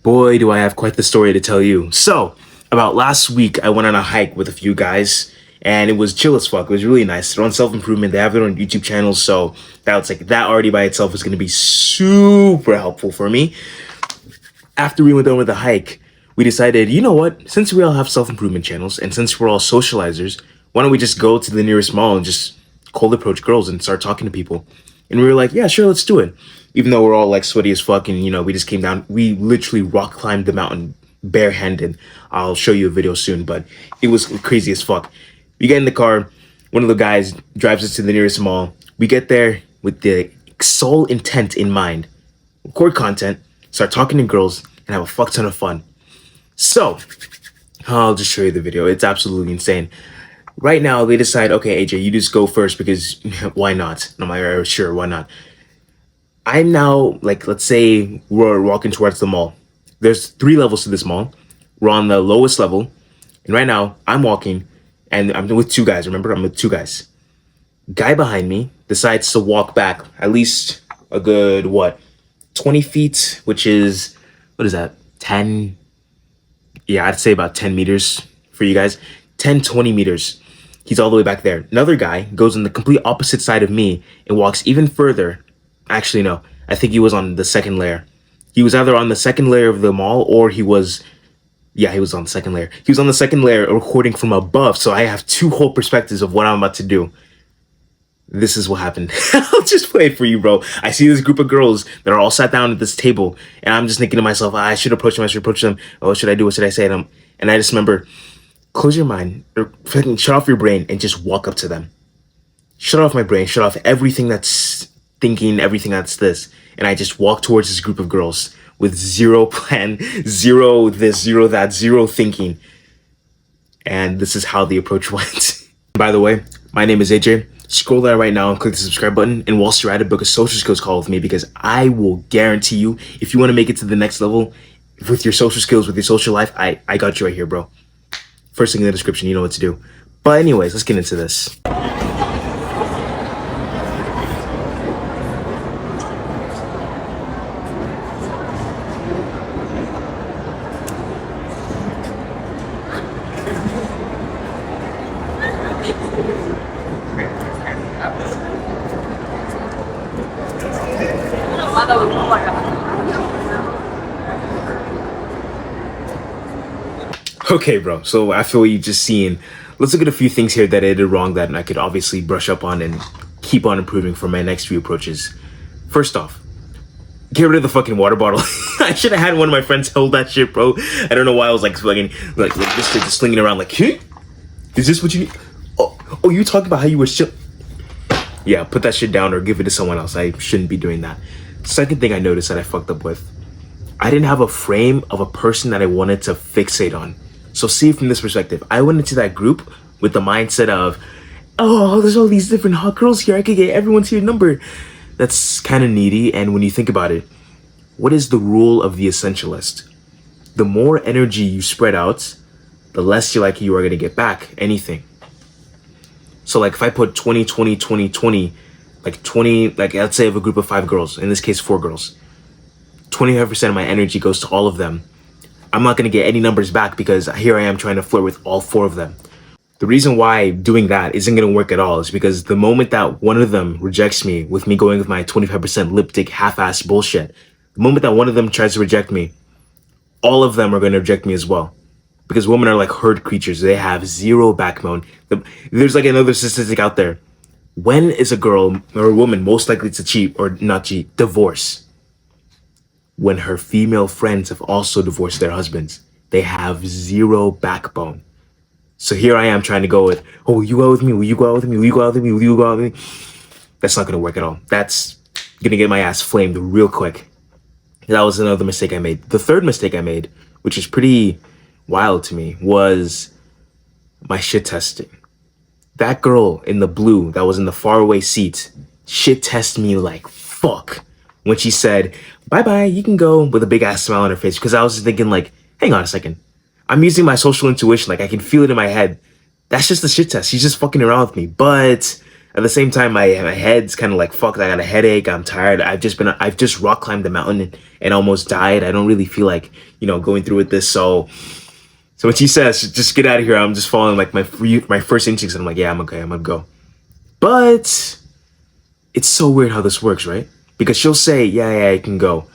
Boy, do I have quite the story to tell you. So, about last week, I went on a hike with a few guys, and it was chill as fuck. It was really nice. They're on self-improvement. They have their own YouTube channels, so that already by itself is going to be super helpful for me. After we went done with the hike, we decided, you know what? Since we all have self-improvement channels, and since we're all socializers, why don't we just go to the nearest mall and just cold approach girls and start talking to people? And we were like, yeah, sure, let's do it. Even though we're all like sweaty as fuck and, we just came down, we literally rock climbed the mountain barehanded. I'll show you a video soon, but it was crazy as fuck. We get in the car, one of the guys drives us to the nearest mall. We get there with the sole intent in mind, record content, start talking to girls, and have a fuck ton of fun. So, I'll just show you the video. It's absolutely insane. Right now, they decide, okay, AJ, you just go first because why not? And I'm like, all right, sure, why not? I'm now, let's say we're walking towards the mall. There's 3 levels to this mall. We're on the lowest level. And right now, I'm walking, and I'm with 2 guys. Remember, I'm with 2 guys. Guy behind me decides to walk back at least a good, 20 feet, which is, 10? Yeah, I'd say about 10 meters for you guys. 10, 20 meters. He's all the way back there. Another guy goes on the complete opposite side of me and walks even further. Actually, no. I think he was on the second layer. He was either on the second layer of the mall or he was on the second layer. He was on the second layer recording from above. So I have 2 whole perspectives of what I'm about to do. This is what happened. I'll just play it for you, bro. I see this group of girls that are all sat down at this table. And I'm just thinking to myself, I should approach them. Oh, what should I do? What should I say to them? And I just remember, close your mind, or shut off your brain and just walk up to them. Shut off my brain. Shut off everything that's thinking, everything that's this. And I just walk towards this group of girls with 0 plan, 0 this, 0 that, 0 thinking. And this is how the approach went. By the way, my name is AJ. Scroll there right now and click the subscribe button. And whilst you're at it, book a social skills call with me because I will guarantee you, if you want to make it to the next level with your social skills, with your social life, I got you right here, bro. First link in the description, you know what to do. But anyways, let's get into this. Okay, bro, so after what you've just seen, let's look at a few things here that I did wrong that I could obviously brush up on and keep on improving for my next few approaches. First off, get rid of the fucking water bottle. I should have had one of my friends hold that shit, bro. I don't know why I was like this shit just slinging around like, hey, is this what you need? Oh, you talking about how you were chill? Yeah, put that shit down or give it to someone else. I shouldn't be doing that. Second thing I noticed that I fucked up with, I didn't have a frame of a person that I wanted to fixate on. So see it from this perspective. I went into that group with the mindset of, oh, there's all these different hot girls here. I could get everyone's here number. That's kind of needy. And when you think about it, what is the rule of the essentialist? The more energy you spread out, the less you are going to get back anything. So if I put 20, 20, 20, 20, 20, let's say I have a group of 5 girls, in this case 4 girls, 25% of my energy goes to all of them. I'm not going to get any numbers back because here I am trying to flirt with all 4 of them. The reason why doing that isn't going to work at all is because the moment that one of them rejects me with me going with my 25% lipstick half-ass bullshit, the moment that one of them tries to reject me, all of them are going to reject me as well. Because women are like herd creatures. They have 0 backbone. There's another statistic out there. When is a girl or a woman most likely to cheat or not cheat? Divorce. When her female friends have also divorced their husbands. They have 0 backbone. So here I am trying to go with, oh, will you go out with me? Will you go out with me? Will you go out with me? Will you go out with me? That's not going to work at all. That's going to get my ass flamed real quick. That was another mistake I made. The third mistake I made, which is pretty wild to me, was my shit testing. That girl in the blue that was in the faraway seat shit tested me like fuck when she said, bye-bye, you can go, with a big ass smile on her face. Because I was thinking hang on a second. I'm using my social intuition. I can feel it in my head. That's just a shit test. She's just fucking around with me. But At the same time, my head's kind of like, fuck, I got a headache. I'm tired. I've just rock climbed the mountain and almost died. I don't really feel like, going through with this. So when she says, just get out of here, I'm just following like my first instincts. And I'm like, yeah, I'm okay. I'm gonna go. But it's so weird how this works, right? Because she'll say, yeah, I can go.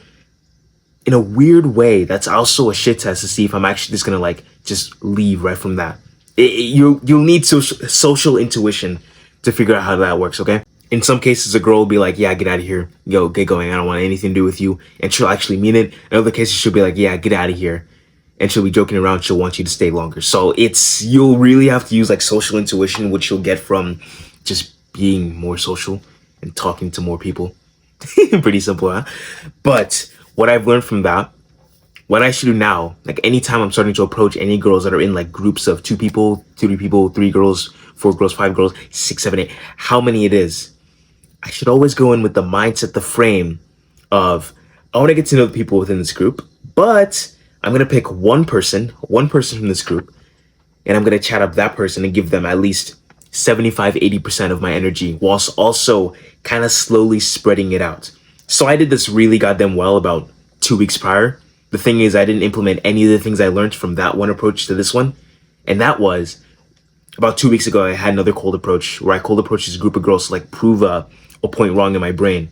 In a weird way, that's also a shit test to see if I'm actually just gonna like just leave right from that. You'll need social intuition to figure out how that works, okay? In some cases, a girl will be like, yeah, get out of here. Yo, get going. I don't want anything to do with you. And she'll actually mean it. In other cases, she'll be like, yeah, get out of here. And she'll be joking around. She'll want you to stay longer. So you'll really have to use like social intuition, which you'll get from just being more social and talking to more people. Pretty simple, huh? But what I've learned from that, what I should do now, like anytime I'm starting to approach any girls that are in like groups of 2 people, 3 people, 3 girls, 4 girls, 5 girls, 6, 7, 8, how many it is, I should always go in with the mindset, the frame of, I want to get to know the people within this group, but I'm going to pick one person from this group, and I'm going to chat up that person and give them at least 75, 80% of my energy, whilst also kind of slowly spreading it out. So I did this really goddamn well about 2 weeks prior. The thing is, I didn't implement any of the things I learned from that one approach to this one. And that was, about 2 weeks ago, I had another cold approach where I cold approached this group of girls to like prove a point wrong in my brain.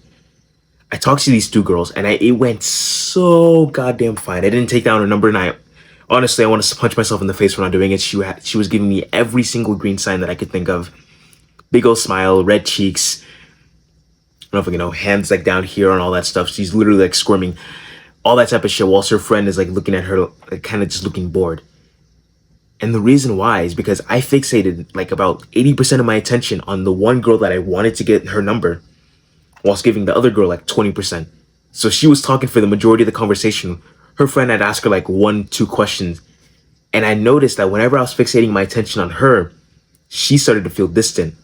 I talked to these 2 girls and it went so goddamn fine. I didn't take down her number, and honestly, I want to punch myself in the face for not doing it. She was giving me every single green sign that I could think of. Big old smile, red cheeks. I don't know if hands like down here and all that stuff. She's literally like squirming. All that type of shit, whilst her friend is like looking at her, like, kind of just looking bored. And the reason why is because I fixated like about 80% of my attention on the one girl that I wanted to get her number, whilst giving the other girl like 20%. So she was talking for the majority of the conversation. Her friend had asked her like 1, 2 questions. And I noticed that whenever I was fixating my attention on her, she started to feel distant.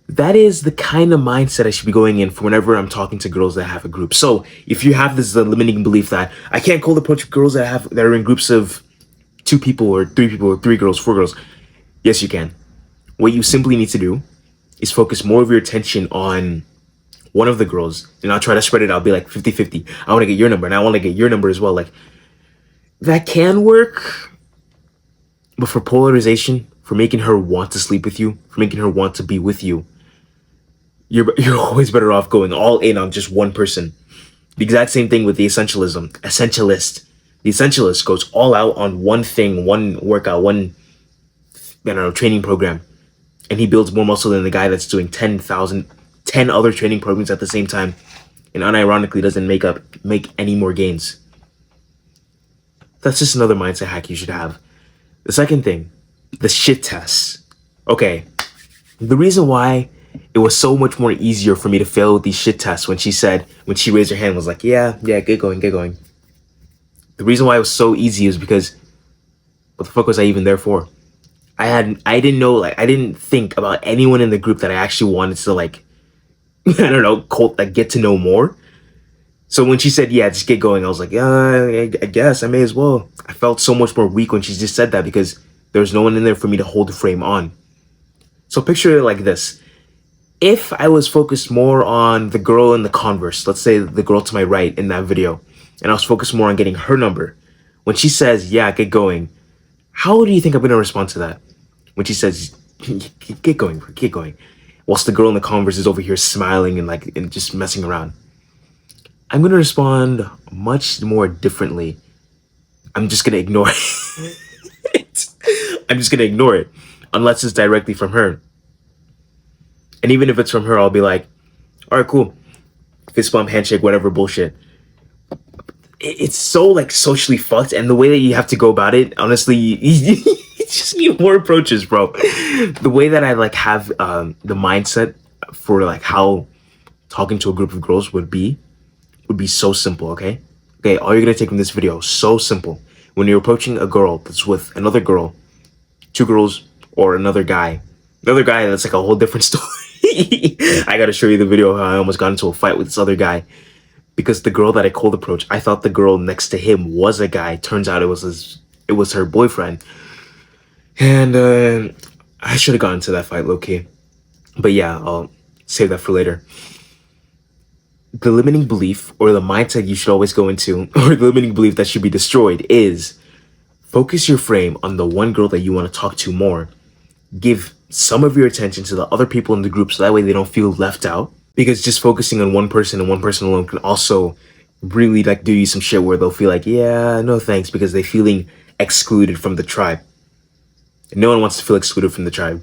That is the kind of mindset I should be going in for whenever I'm talking to girls that have a group. So if you have this limiting belief that I can't cold approach girls that are in groups of 2 people or 3 people or 3 girls, 4 girls, yes, you can. What you simply need to do is focus more of your attention on one of the girls, and I'll try to spread it out, be like 50-50. I want to get your number, and I want to get your number as well. Like, that can work, but for polarization, for making her want to sleep with you, for making her want to be with you, you're always better off going all in on just one person. The exact same thing with the essentialist. The essentialist goes all out on one thing, one workout, one, training program. And he builds more muscle than the guy that's doing 10 other training programs at the same time. And unironically doesn't make any more gains. That's just another mindset hack you should have. The second thing, the shit tests. Okay, the reason why it was so much more easier for me to fail with these shit tests when she raised her hand was like, yeah, get going. The reason why it was so easy is because, what the fuck was I even there for? I didn't know, like, I didn't think about anyone in the group that I actually wanted to, like, get to know more. So when she said, yeah, just get going, I was like, yeah, I guess I may as well. I felt so much more weak when she just said that because there was no one in there for me to hold the frame on. So picture it like this. If I was focused more on the girl in the Converse, let's say the girl to my right in that video, and I was focused more on getting her number, when she says, yeah, get going, how do you think I'm going to respond to that? When she says, get going, whilst the girl in the Converse is over here smiling and just messing around. I'm going to respond much more differently. I'm just going to ignore it. I'm just going to ignore it unless it's directly from her. And even if it's from her, I'll be like, all right, cool. Fist bump, handshake, whatever bullshit. It's so like socially fucked. And the way that you have to go about it, honestly, you just need more approaches, bro. The way that I like have the mindset for like how talking to a group of girls would be so simple, okay? Okay, all you're gonna take from this video, so simple. When you're approaching a girl that's with another girl, 2 girls, or another guy that's like a whole different story. I gotta show you the video how I almost got into a fight with this other guy because the girl that I cold approached, I thought the girl next to him was a guy. Turns out it was her boyfriend. And I should have gotten to that fight, low-key. But yeah, I'll save that for later. The limiting belief or the mindset you should always go into, or the limiting belief that should be destroyed, is focus your frame on the one girl that you want to talk to more. Give some of your attention to the other people in the group so that way they don't feel left out. Because just focusing on one person and one person alone can also really like do you some shit where they'll feel like, yeah, no thanks, because they're feeling excluded from the tribe. No one wants to feel excluded from the tribe.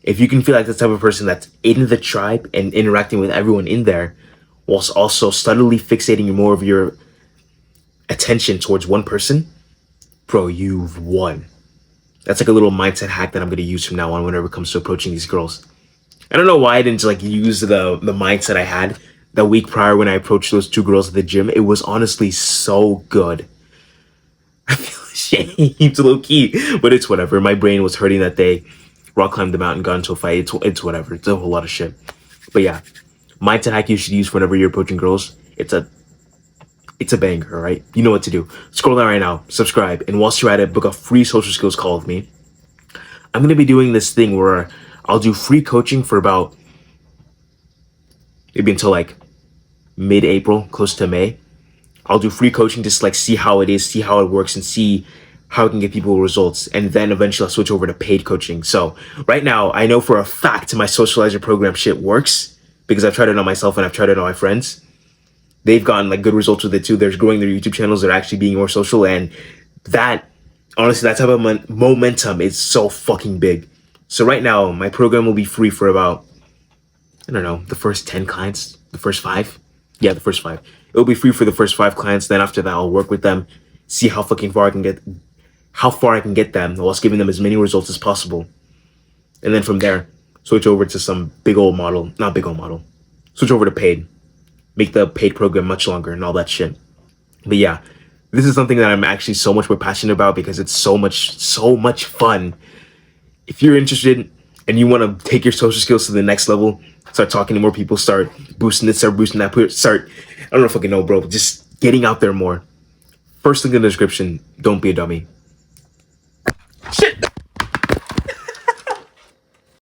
If you can feel like the type of person that's in the tribe and interacting with everyone in there, whilst also subtly fixating more of your attention towards one person, bro, you've won. That's like a little mindset hack that I'm gonna use from now on whenever it comes to approaching these girls. I don't know why I didn't like use the mindset I had the week prior when I approached those two girls at the gym. It was honestly so good. I feel ashamed, low key, but it's whatever. My brain was hurting that day. Rock climbed the mountain, got into a fight. It's whatever. It's a whole lot of shit. But yeah, mindset hack you should use whenever you're approaching girls. It's a banger, all right? You know what to do. Scroll down right now, subscribe, and whilst you're at it, book a free social skills call with me. I'm gonna be doing this thing where I'll do free coaching for about maybe until like mid-April, close to May. I'll do free coaching just like see how it is, see how it works, and see how I can get people results. And then eventually I'll switch over to paid coaching. So right now, I know for a fact my socializer program shit works because I've tried it on myself and I've tried it on my friends. They've gotten like good results with it too. They're growing their YouTube channels. They're actually being more social. And that, honestly, that type of momentum is so fucking big. So right now, my program will be free for about, I don't know, the first 10 clients, the first 5. Yeah, the first 5. It'll be free for the first 5 clients. Then after that, I'll work with them, see how fucking far I can get, how far I can get them whilst giving them as many results as possible. And then from there, switch over to some big old model, not big old model, switch over to paid, make the paid program much longer and all that shit. But yeah, this is something that I'm actually so much more passionate about because it's so much fun. If you're interested and you want to take your social skills to the next level, start talking to more people, start boosting this, start boosting that, I don't know fucking know, bro, just getting out there more. First link in the description, don't be a dummy. Shit!